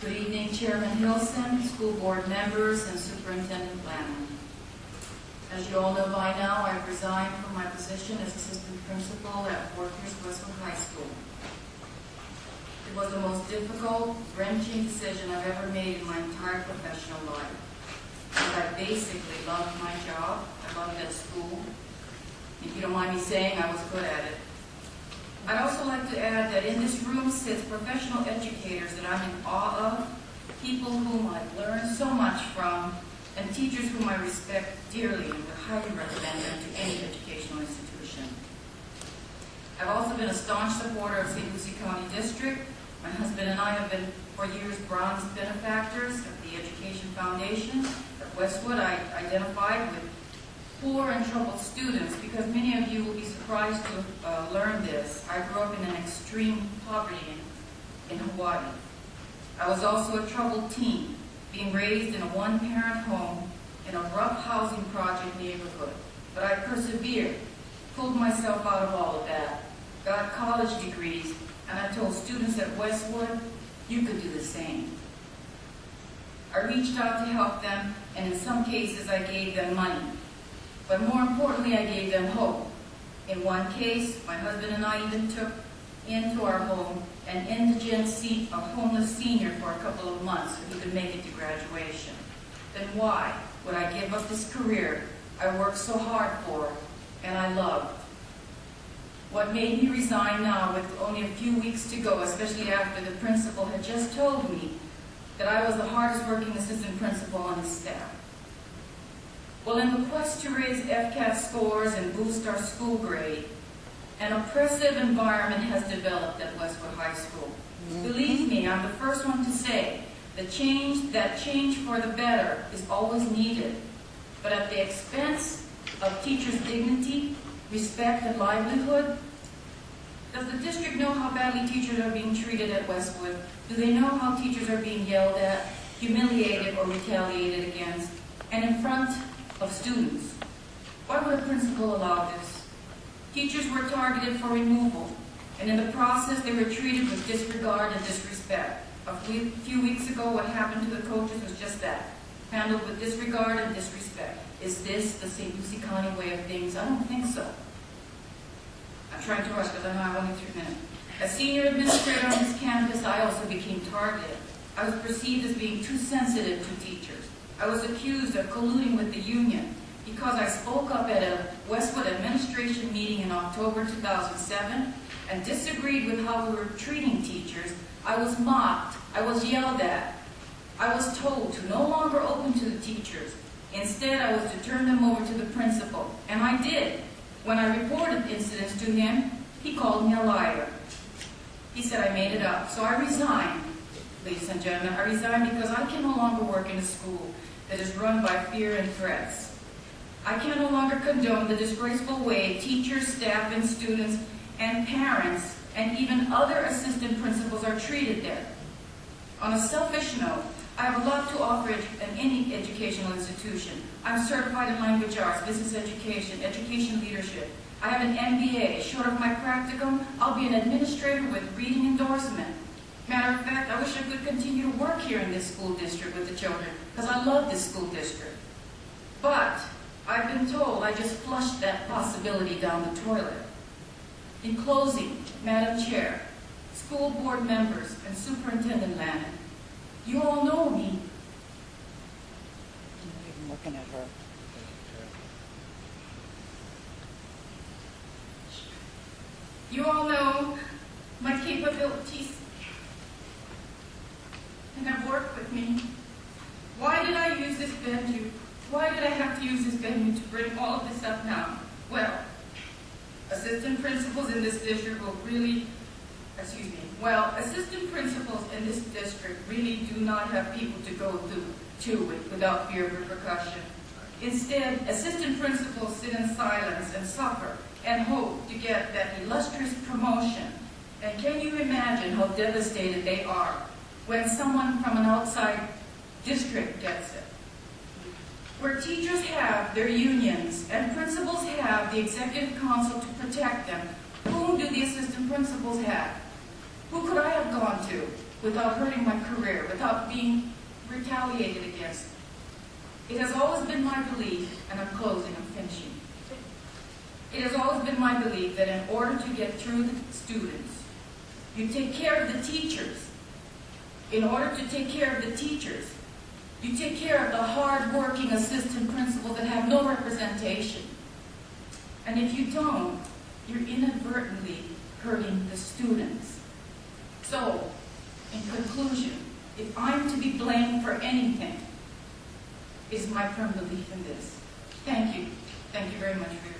Good evening, Chairman Hilson, school board members, and Superintendent Lannon. As you all know by now, I've resigned from my position as assistant principal at Fort Pierce Westwood High School. It was the most difficult, wrenching decision I've ever made in my entire professional life. Because I basically loved my job. I loved it at school. If you don't mind me saying, I was good at it. I'd also like to add that in this room sits professional educators that I'm in awe of, people whom I've learned so much from, and teachers whom I respect dearly and would highly recommend them to any educational institution. I've also been a staunch supporter of St. Lucie County District. My husband and I have been, for years, bronze benefactors of the Education Foundation. At Westwood, I identified with poor and troubled students because many of you will be surprised to learn this. I grew up in an extreme poverty in Hawaii. I was also a troubled teen, being raised in a one-parent home in a rough housing project neighborhood. But I persevered, pulled myself out of all of that, got college degrees, and I told students at Westwood, you could do the same. I reached out to help them, and in some cases I gave them money. But more importantly, I gave them hope. In one case, my husband and I even took into our home an indigent a homeless senior for a couple of months so he could make it to graduation. Then why would I give up this career I worked so hard for and I loved? What made me resign now with only a few weeks to go, especially after the principal had just told me that I was the hardest working assistant principal on his staff. Well, in the quest to raise FCAT scores and boost our school grade, an oppressive environment has developed at Westwood High School. Believe me, I'm the first one to say that change for the better is always needed, but at the expense of teachers' dignity, respect, and livelihood. Does the district know how badly teachers are being treated at Westwood? Do they know how teachers are being yelled at, humiliated, or retaliated against, and in front of students? Why would a principal allow this? Teachers were targeted for removal, and in the process they were treated with disregard and disrespect. A few weeks ago, what happened to the coaches was just that, handled with disregard and disrespect. Is this the St. Lucie County way of things? I don't think so. I'm trying to rush because I know I have only 3 minutes. As senior administrator on this campus, I also became targeted. I was perceived as being too sensitive to teachers. I was accused of colluding with the union because I spoke up at a Westwood administration meeting in October 2007 and disagreed with how we were treating teachers. I was mocked. I was yelled at. I was told to no longer open to the teachers. Instead, I was to turn them over to the principal. And I did. When I reported incidents to him, he called me a liar. He said I made it up. So I resigned, ladies and gentlemen. I resigned because I can no longer work in a school that is run by fear and threats. I can no longer condone the disgraceful way teachers, staff, and students, and parents, and even other assistant principals are treated there. On a selfish note, I have a lot to offer in any educational institution. I'm certified in language arts, business education, education leadership. I have an MBA. Short of my practicum, I'll be an administrator with reading endorsement. Matter of fact, I wish I could continue to work here in this school district with the children, because I love this school district. But I've been told I just flushed that possibility down the toilet. In closing, Madam Chair, school board members, and Superintendent Lannon, you all know me. I'm not even looking at her. You all know my capabilities and have worked with me. Why did I use this venue? Why did I have to use this venue to bring all of this up now? Well, assistant principals in this district assistant principals in this district really do not have people to go to without fear of repercussion. Instead, assistant principals sit in silence and suffer and hope to get that illustrious promotion. And can you imagine how devastated they are when someone from an outside district gets it? Where teachers have their unions and principals have the executive council to protect them, whom do the assistant principals have? Who could I have gone to? without hurting my career, without being retaliated against. It has always been my belief, and I'm closing, I'm finishing. It has always been my belief that in order to get through the students, you take care of the teachers. In order to take care of the teachers, you take care of the hard-working assistant principals that have no representation. And if you don't, you're inadvertently hurting the students. So, in conclusion, if I'm to be blamed for anything, it's my firm belief in this. Thank you. Thank you very much for your